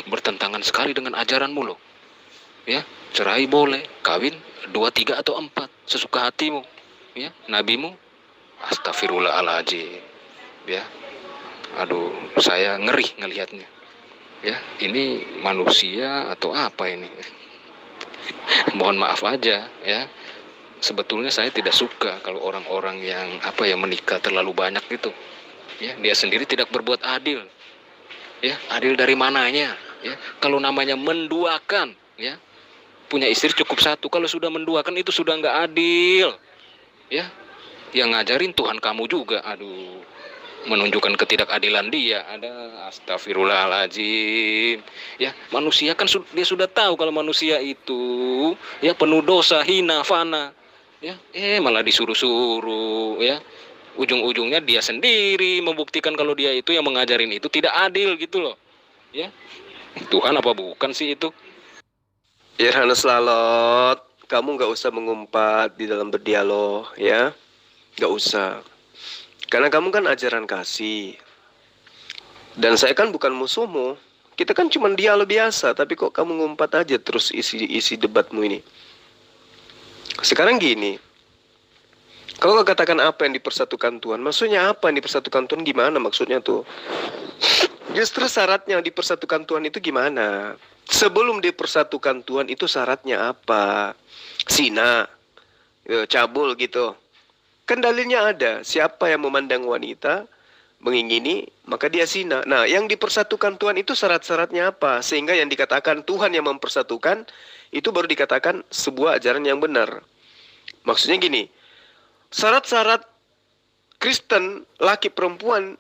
Speaker 3: bertentangan sekali dengan ajaranmu loh. Ya, cerai boleh, kawin 2, 3 atau 4 sesuka hatimu. Ya, nabimu, astagfirullahaladzim. Ya, aduh, saya ngeri ngelihatnya. Ya, ini manusia atau apa ini? Mohon maaf aja ya. Sebetulnya saya tidak suka kalau orang-orang yang menikah terlalu banyak gitu. Ya, dia sendiri tidak berbuat adil. Ya, adil dari mananya? Ya, kalau namanya menduakan, ya, punya istri cukup 1. Kalau sudah menduakan itu sudah nggak adil. Ya, yang ngajarin Tuhan kamu juga. Aduh, menunjukkan ketidakadilan dia. Ada astagfirullahaladzim. Ya, manusia kan dia sudah tahu kalau manusia itu ya penuh dosa, hina, fana. Ya, malah disuruh-suruh. Ya, ujung-ujungnya dia sendiri membuktikan kalau dia itu yang mengajarin itu tidak adil gitu loh. Ya, Tuhan apa bukan sih itu?
Speaker 2: Irhanus Lalot, kamu nggak usah mengumpat di dalam berdialog, ya, nggak usah. Karena kamu kan ajaran kasih. Dan saya kan bukan musuhmu. Kita kan cuma dialog biasa. Tapi kok kamu ngumpat aja terus isi debatmu ini. Sekarang gini. Kalau kau katakan apa yang dipersatukan Tuhan. Maksudnya apa yang dipersatukan Tuhan, gimana maksudnya tuh? Justru syaratnya dipersatukan Tuhan itu gimana? Sebelum dipersatukan Tuhan itu syaratnya apa? Zina, cabul gitu. Kan dalilnya ada, siapa yang memandang wanita, mengingini, maka dia zina. Nah, yang dipersatukan Tuhan itu syarat-syaratnya apa? Sehingga yang dikatakan Tuhan yang mempersatukan, itu baru dikatakan sebuah ajaran yang benar. Maksudnya gini, syarat-syarat Kristen, laki perempuan,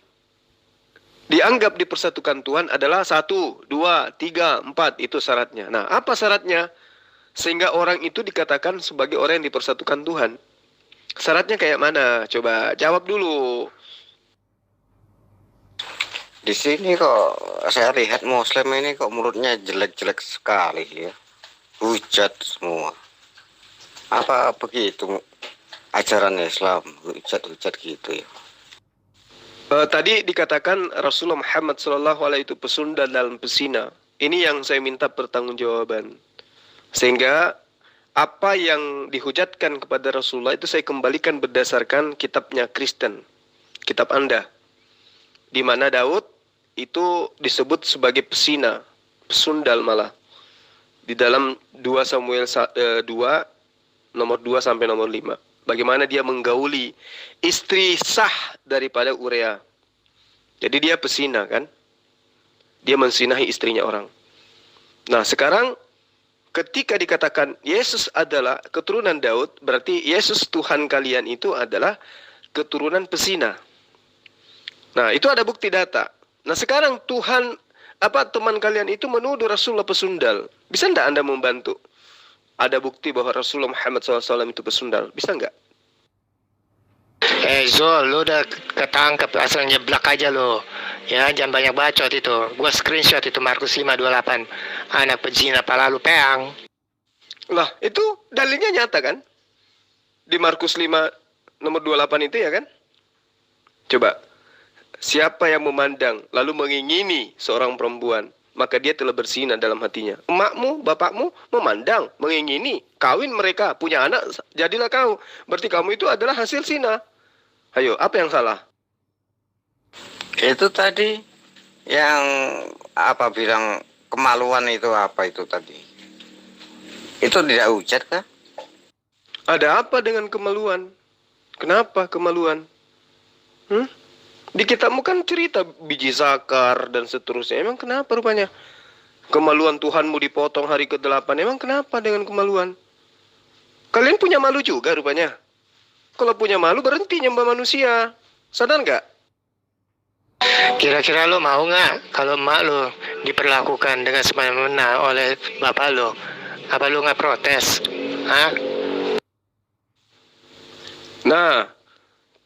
Speaker 2: dianggap dipersatukan Tuhan adalah 1, 2, 3, 4. Itu syaratnya. Nah, apa syaratnya? Sehingga orang itu dikatakan sebagai orang yang dipersatukan Tuhan. Syaratnya kayak mana? Coba jawab dulu.
Speaker 5: Di sini kok saya lihat Muslim ini kok mulutnya jelek-jelek sekali ya. Hujat semua. Apa begitu ajaran Islam? Hujat-hujat gitu ya.
Speaker 2: Tadi dikatakan Rasulullah Muhammad SAW itu pesundal dalam pesina. Ini yang saya minta pertanggungjawaban. Sehingga apa yang dihujatkan kepada Rasulullah itu saya kembalikan berdasarkan kitabnya Kristen. Kitab Anda. Di mana Daud itu disebut sebagai pesina. Pesundal malah. Di dalam 2 Samuel 2, nomor 2 sampai nomor 5. Bagaimana dia menggauli istri sah daripada Urea. Jadi dia pesina kan. Dia mensinahi istrinya orang. Nah sekarang ketika dikatakan Yesus adalah keturunan Daud, berarti Yesus Tuhan kalian itu adalah keturunan pesina. Nah itu ada bukti data. Nah sekarang teman kalian itu menuduh Rasulullah pesundal. Bisa enggak Anda membantu? Ada bukti bahwa Rasulullah Muhammad SAW itu pesundal. Bisa enggak?
Speaker 1: Zul, lu udah ketangkep, asal nyeblak aja lo. Ya, jangan banyak bacot itu. Gua screenshot itu Markus 5:28. Anak pezina pala lu peang.
Speaker 2: Lah, itu dalilnya nyata kan? Di Markus 5 nomor 28 itu ya kan? Coba. Siapa yang memandang lalu mengingini seorang perempuan, maka dia telah berzina dalam hatinya. Emakmu, bapakmu memandang, mengingini, kawin mereka, punya anak, jadilah kau. Berarti kamu itu adalah hasil zina. Ayo, apa yang salah?
Speaker 5: Itu tadi yang apa bilang kemaluan itu apa itu tadi? Itu tidak hujat kah?
Speaker 2: Ada apa dengan kemaluan? Kenapa kemaluan? Di kitabmu kan cerita biji zakar dan seterusnya. Emang kenapa rupanya? Kemaluan Tuhanmu dipotong hari ke-8. Emang kenapa dengan kemaluan? Kalian punya malu juga rupanya. Kalau punya malu berhenti nyembah manusia. Sadar nggak?
Speaker 1: Kira-kira lo mau nggak kalau emak lo diperlakukan dengan semena-mena oleh bapak lo? Apa lo nggak protes? Hah?
Speaker 2: Nah,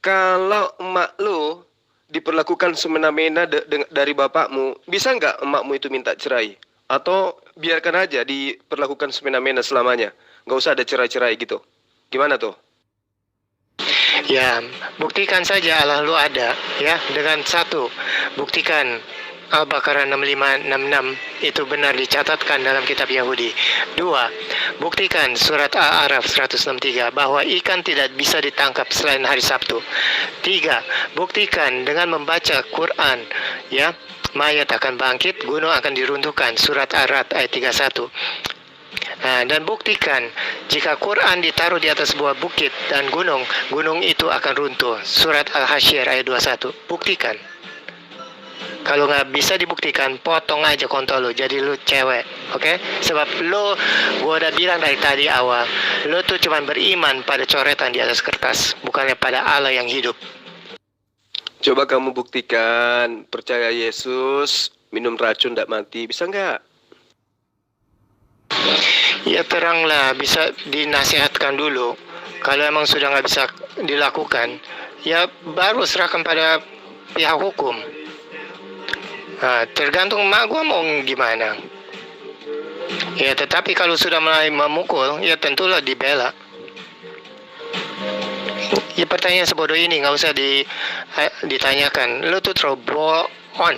Speaker 2: kalau emak lo diperlakukan semena-mena dari bapakmu, bisa nggak emakmu itu minta cerai? Atau biarkan aja diperlakukan semena-mena selamanya? Nggak usah ada cerai-cerai gitu. Gimana tuh?
Speaker 1: Ya, buktikan saja Allah lu ada, ya, dengan 1, buktikan Al-Baqarah 6566 itu benar dicatatkan dalam kitab Yahudi. 2, buktikan surat Al-A'raf 163 bahwa ikan tidak bisa ditangkap selain hari Sabtu. 3, buktikan dengan membaca Quran, ya, mayat akan bangkit, gunung akan diruntuhkan, surat Ar-Ra'd ayat 31. Nah, dan buktikan jika Quran ditaruh di atas sebuah bukit dan gunung itu akan runtuh. Surat Al-Hasyr ayat 21. Buktikan. Kalau nggak bisa dibuktikan, potong aja kontol lo, jadi lu cewek, oke? Sebab lo, gua udah bilang dari tadi awal, lo tuh cuma beriman pada coretan di atas kertas, bukannya pada Allah yang hidup.
Speaker 2: Coba kamu buktikan, percaya Yesus, minum racun tidak mati, bisa nggak?
Speaker 1: Ya teranglah, bisa dinasihatkan dulu. Kalau emang sudah nggak bisa dilakukan, ya baru serahkan pada pihak hukum. Nah, tergantung mak gua mau gimana. Ya tetapi kalau sudah mulai memukul, ya tentulah dibela. Ya pertanyaan sebodoh ini nggak usah ditanyakan. Lu tuh terlalu blow on.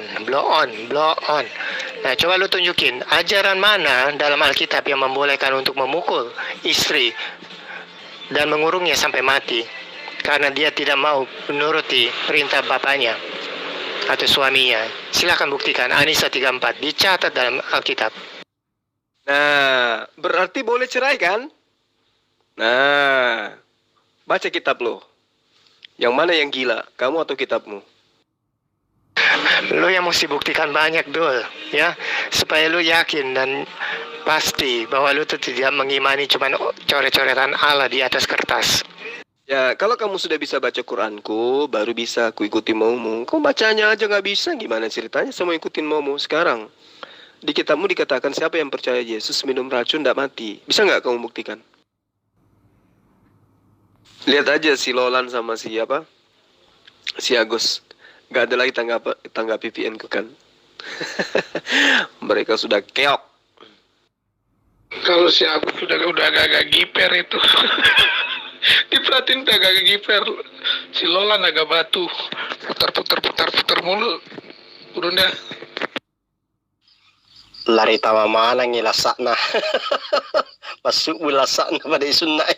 Speaker 1: Nah, coba lu tunjukin ajaran mana dalam Alkitab yang membolehkan untuk memukul istri dan mengurungnya sampai mati karena dia tidak mau menuruti perintah bapaknya atau suaminya. Silakan buktikan. Anisa 34 dicatat dalam Alkitab.
Speaker 2: Nah, berarti boleh cerai kan? Nah, baca kitab lo. Yang mana yang gila, kamu atau kitabmu?
Speaker 1: Lu yang mesti buktikan banyak dul, ya, supaya lu yakin dan pasti bahwa lu tuh tidak mengimani cuma coret-coretan Allah di atas kertas.
Speaker 2: Ya, kalau kamu sudah bisa baca Quranku, baru bisa aku ikuti maumu. Kau bacanya aja nggak bisa, gimana ceritanya sama ikutin maumu sekarang? Di kitabmu dikatakan siapa yang percaya Yesus minum racun tidak mati. Bisa nggak kamu buktikan? Lihat aja si Lolan sama si apa? Si Agus. Nggak ada lagi tanggapi VN ku kan. Mereka sudah keok.
Speaker 6: Kalau si aku udah agak giper itu. Diperhatiin udah agak giper. Si Lolan agak batu. Putar mulu. Udah.
Speaker 5: Lari tawa mana ngilasakna. Masuk ulasakna pada sunnah.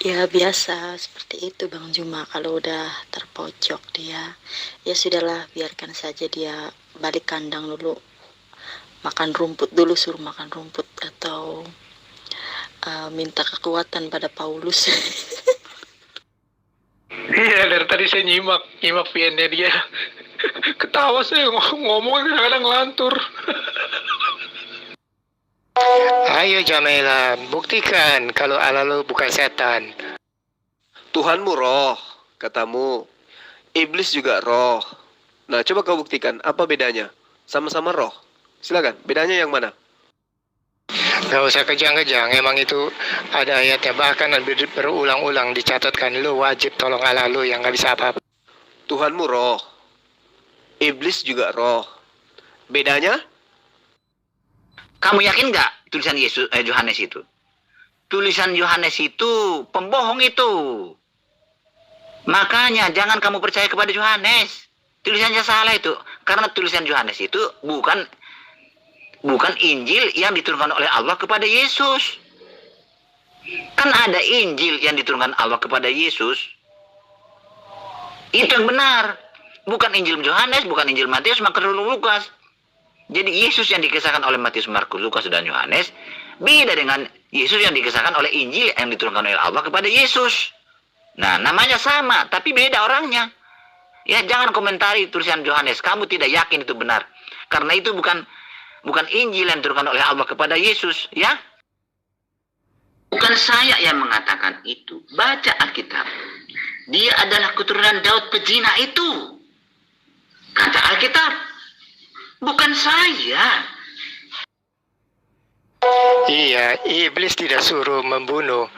Speaker 7: Ya biasa seperti itu Bang Juma, kalau udah terpojok dia, ya sudahlah biarkan saja dia balik kandang dulu, makan rumput dulu, suruh makan rumput atau minta kekuatan pada Paulus.
Speaker 6: Iya, dari tadi saya nyimak VN-nya dia. Ketawa saya ngomong kadang ngelantur.
Speaker 1: Ayo Jamila, buktikan kalau Allah lu bukan setan.
Speaker 2: Tuhanmu roh, katamu. Iblis juga roh. Nah, coba kau buktikan apa bedanya. Sama-sama roh. Silakan, bedanya yang mana?
Speaker 1: Gak usah kejang-kejang, emang itu ada ayatnya. Bahkan berulang-ulang dicatatkan, lu wajib tolong Allah lu yang gak bisa apa-apa.
Speaker 2: Tuhanmu roh. Iblis juga roh. Bedanya?
Speaker 8: Kamu yakin nggak tulisan Yohanes itu? Tulisan Yohanes itu pembohong itu. Makanya jangan kamu percaya kepada Yohanes. Tulisannya salah itu. Karena tulisan Yohanes itu bukan Injil yang diturunkan oleh Allah kepada Yesus. Kan ada Injil yang diturunkan Allah kepada Yesus. Itu yang benar. Bukan Injil Yohanes, bukan Injil Matius, Markus, Lukas. Jadi Yesus yang dikisahkan oleh Matius, Markus, Lukas, dan Yohanes beda dengan Yesus yang dikisahkan oleh Injil yang diturunkan oleh Allah kepada Yesus. Nah, namanya sama, tapi beda orangnya. Ya, jangan komentari tulisan Yohanes. Kamu tidak yakin itu benar. Karena itu bukan Injil yang diturunkan oleh Allah kepada Yesus, ya. Bukan saya yang mengatakan itu. Baca Alkitab. Dia adalah keturunan Daud pezina itu. Kata Alkitab. Bukan saya.
Speaker 1: Iya, iblis tidak suruh membunuh.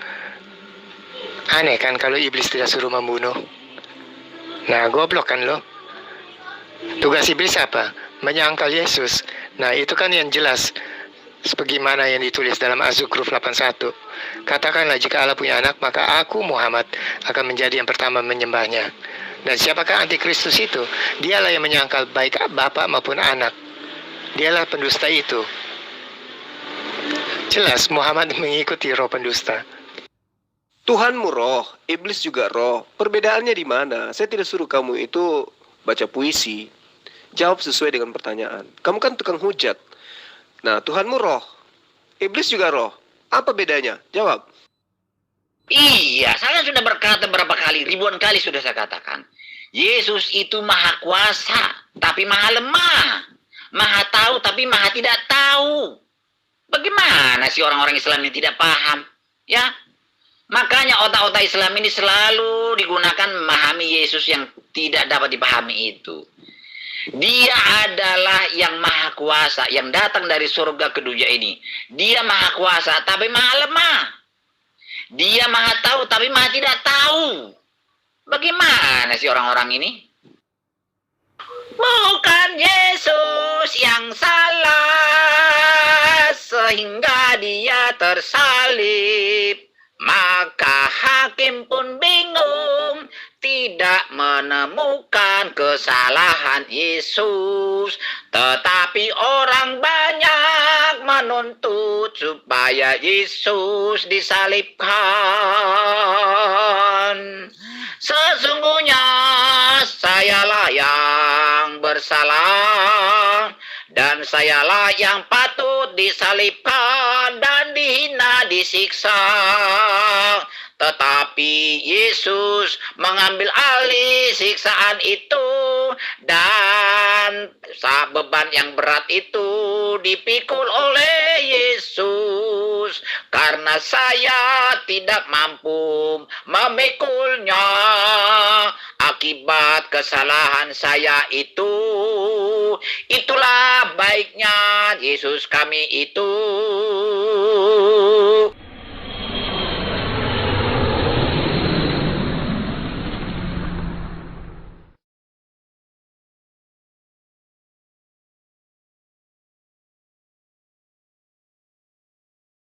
Speaker 1: Aneh kan kalau iblis tidak suruh membunuh. Nah, goblok kan lo. Tugas iblis apa? Menyangkal Yesus. Nah, itu kan yang jelas. Sebagaimana yang ditulis dalam Az-Zukhruf 81. Katakanlah jika Allah punya anak, maka aku Muhammad akan menjadi yang pertama menyembahnya. Dan siapakah antikristus itu? Dialah yang menyangkal baik bapak maupun anak. Dialah pendusta itu. Jelas Muhammad mengikuti roh pendusta.
Speaker 2: Tuhanmu roh, iblis juga roh. Perbedaannya di mana? Saya tidak suruh kamu itu baca puisi. Jawab sesuai dengan pertanyaan. Kamu kan tukang hujat. Nah, Tuhanmu roh, iblis juga roh. Apa bedanya? Jawab.
Speaker 8: Iya, saya sudah berkata berapa kali, ribuan kali sudah saya katakan. Yesus itu maha kuasa, tapi maha lemah. Maha tahu, tapi maha tidak tahu. Bagaimana sih orang-orang Islam yang tidak paham? Ya, makanya otak-otak Islam ini selalu digunakan memahami Yesus yang tidak dapat dipahami itu. Dia adalah yang maha kuasa, yang datang dari surga ke dunia ini. Dia maha kuasa, tapi maha lemah. Dia maha tahu, tapi maha tidak tahu. Bagaimana sih orang-orang ini? Bukan Yesus yang salah, sehingga dia tersalib. Maka hakim pun bingung, tidak menemukan kesalahan Yesus. Tetapi orang banyak menuntut supaya Yesus disalibkan. Sesungguhnya sayalah yang bersalah, dan sayalah yang patut disalibkan dan dihina, disiksa. Tetapi Yesus mengambil alih siksaan itu, dan beban yang berat itu dipikul oleh Yesus, karena saya tidak mampu memikulnya akibat kesalahan saya itu. Itulah baiknya Yesus kami itu.